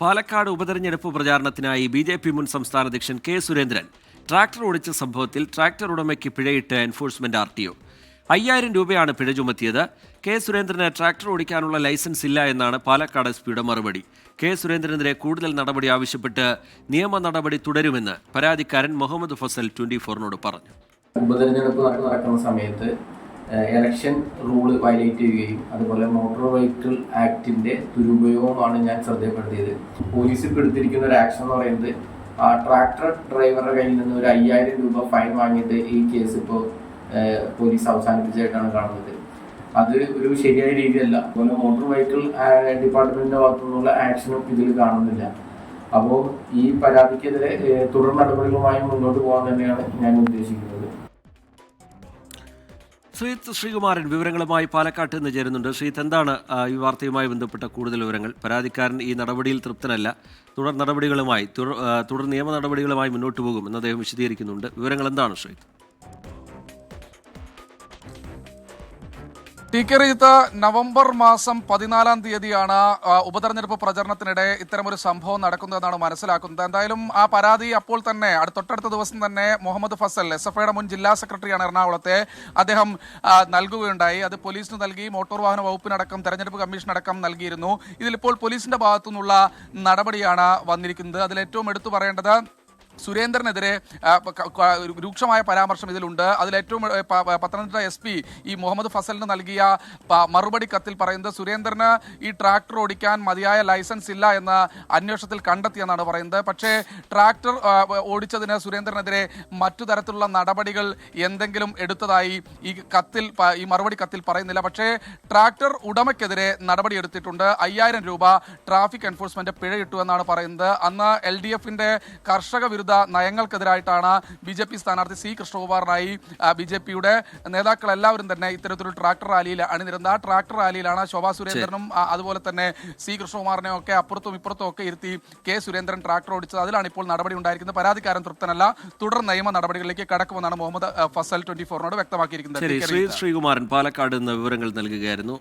പാലക്കാട് ഉപതെരഞ്ഞെടുപ്പ് പ്രചാരണത്തിനായി ബി.ജെ.പി. മുൻ സംസ്ഥാന അധ്യക്ഷൻ കെ സുരേന്ദ്രൻ ട്രാക്ടർ ഓടിച്ച സംഭവത്തിൽ ട്രാക്ടർ ഉടമയ്ക്ക് പിഴയിട്ട് എൻഫോഴ്സ്മെന്റ് RTO. 5000 രൂപയാണ് പിഴ ചുമത്തിയത്. കെ സുരേന്ദ്രന് ട്രാക്ടർ ഓടിക്കാനുള്ള ലൈസൻസ് ഇല്ല എന്നാണ് പാലക്കാട് എസ്.പിയുടെ മറുപടി. കെ സുരേന്ദ്രനെതിരെ കൂടുതൽ നടപടി ആവശ്യപ്പെട്ട് നിയമ നടപടി തുടരുമെന്ന് പരാതിക്കാരൻ മുഹമ്മദ് ഫസൽ 24-നോട് പറഞ്ഞു. ഉപതെരഞ്ഞെടുപ്പ് നടക്കുന്ന സമയത്ത് ഇലക്ഷൻ റൂള് വയലേറ്റ് ചെയ്യുകയും അതുപോലെ മോട്ടോർ വെഹിക്കിൾ ആക്ടിന്റെ ദുരുപയോഗമാണ് ഞാൻ ശ്രദ്ധപ്പെടുത്തിയത്. പോലീസ് ഇപ്പോൾ എടുത്തിരിക്കുന്ന ഒരു ആക്ഷൻ എന്ന് പറയുന്നത് ആ ട്രാക്ടർ ഡ്രൈവറുടെ കയ്യിൽ നിന്ന് ഒരു 5000 രൂപ ഫൈൻ വാങ്ങിയിട്ട് ഈ കേസ് ഇപ്പോൾ പോലീസ് അവസാനിപ്പിച്ചായിട്ടാണ് കാണുന്നത്. അത് ഒരു ശരിയായ രീതിയല്ല. അതുപോലെ മോട്ടോർ വെഹിക്കിൾ ഡിപ്പാർട്ട്മെന്റിന്റെ ഭാഗത്തു നിന്നുള്ള ആക്ഷനും ഇതിൽ കാണുന്നില്ല. അപ്പോൾ ഈ പരാതിക്കെതിരെ തുടർ നടപടികളുമായി മുന്നോട്ട് പോകാൻ തന്നെയാണ് ഞാൻ ഉദ്ദേശിക്കുന്നത്. ശ്രീകുമാരൻ വിവരങ്ങളുമായി പാലക്കാട്ട് നിന്ന് ചേരുന്നുണ്ട്. ശ്രീത്ത്, എന്താണ് ഈ വാർത്തയുമായി ബന്ധപ്പെട്ട കൂടുതൽ വിവരങ്ങൾ? പരാതിക്കാരൻ ഈ നടപടിയിൽ തൃപ്തനല്ല, തുടർ നിയമ നടപടികളുമായി മുന്നോട്ട് പോകും എന്ന് അദ്ദേഹം വിശദീകരിക്കുന്നുണ്ട്. വിവരങ്ങൾ എന്താണ് ശ്രീത്ത്? നവംബർ മാസം 14-ാം തീയതിയാണ് ഉപതെരഞ്ഞെടുപ്പ് പ്രചരണത്തിനിടെ ഇത്തരമൊരു സംഭവം നടക്കുന്നതെന്നാണ് മനസ്സിലാക്കുന്നത്. എന്തായാലും ആ പരാതി അപ്പോൾ തന്നെ തൊട്ടടുത്ത ദിവസം തന്നെ മുഹമ്മദ് ഫസൽ, SFIയുടെ മുൻ ജില്ലാ സെക്രട്ടറിയാണ് എറണാകുളത്തെ, അദ്ദേഹം നൽകുകയുണ്ടായി. അത് പോലീസിന് നൽകി, മോട്ടോർ വാഹന വകുപ്പിനടക്കം തെരഞ്ഞെടുപ്പ് കമ്മീഷനടക്കം നൽകിയിരുന്നു. ഇതിലിപ്പോൾ പോലീസിന്റെ ഭാഗത്തു നിന്നുള്ള നടപടിയാണ് വന്നിരിക്കുന്നത്. അതിലേറ്റവും എടുത്തു പറയേണ്ടത് സുരേന്ദ്രനെതിരെ രൂക്ഷമായ പരാമർശം ഇതിലുണ്ട്. അതിലേറ്റവും പത്തനംതിട്ട SP ഈ മുഹമ്മദ് ഫസലിന് നൽകിയ മറുപടി കത്തിൽ പറയുന്നത് സുരേന്ദ്രന് ഈ ട്രാക്ടർ ഓടിക്കാൻ മതിയായ ലൈസൻസ് ഇല്ല എന്ന് അന്വേഷണത്തിൽ കണ്ടെത്തിയെന്നാണ് പറയുന്നത്. പക്ഷേ ട്രാക്ടർ ഓടിച്ചതിന് സുരേന്ദ്രനെതിരെ മറ്റു തരത്തിലുള്ള നടപടികൾ എന്തെങ്കിലും എടുത്തതായി ഈ മറുപടി കത്തിൽ പറയുന്നില്ല. പക്ഷേ ട്രാക്ടർ ഉടമയ്ക്കെതിരെ നടപടി എടുത്തിട്ടുണ്ട്. 5000 രൂപ ട്രാഫിക് എൻഫോഴ്സ്മെന്റ് പിഴയിട്ടു എന്നാണ് പറയുന്നത്. അന്ന് LDFന്റെ കർഷക വിരുദ്ധ നയങ്ങൾക്കെതിരായിട്ടാണ് BJP സ്ഥാനാർത്ഥി C. കൃഷ്ണകുമാറിനായി BJPയുടെ നേതാക്കൾ എല്ലാവരും തന്നെ ഇത്തരത്തിലൊരു ട്രാക്ടർ റാലിയിൽ അണിനിരുന്നത്. ആ ട്രാക്ടർ റാലിയിലാണ് ശോഭാ സുരേന്ദ്രനും അതുപോലെ തന്നെ C. കൃഷ്ണകുമാറിനെയും ഒക്കെ അപ്പുറത്തും ഇപ്പുറത്തും ഒക്കെ ഇരുത്തി കെ സുരേന്ദ്രൻ ട്രാക്ടർ ഓടിച്ചത്. അതിലാണ് ഇപ്പോൾ നടപടി ഉണ്ടായിരിക്കുന്നത്. പരാതിക്കാരൻ തൃപ്തനല്ല, തുടർ നിയമ നടപടികളിലേക്ക് കടക്കുമെന്നാണ് മുഹമ്മദ് ഫസൽ 24-നോട് വ്യക്തമാക്കിയിരിക്കുന്നത്. ശ്രീകുമാരൻ പാലക്കാട് നിന്ന് വിവരങ്ങൾ നൽകുകയായിരുന്നു.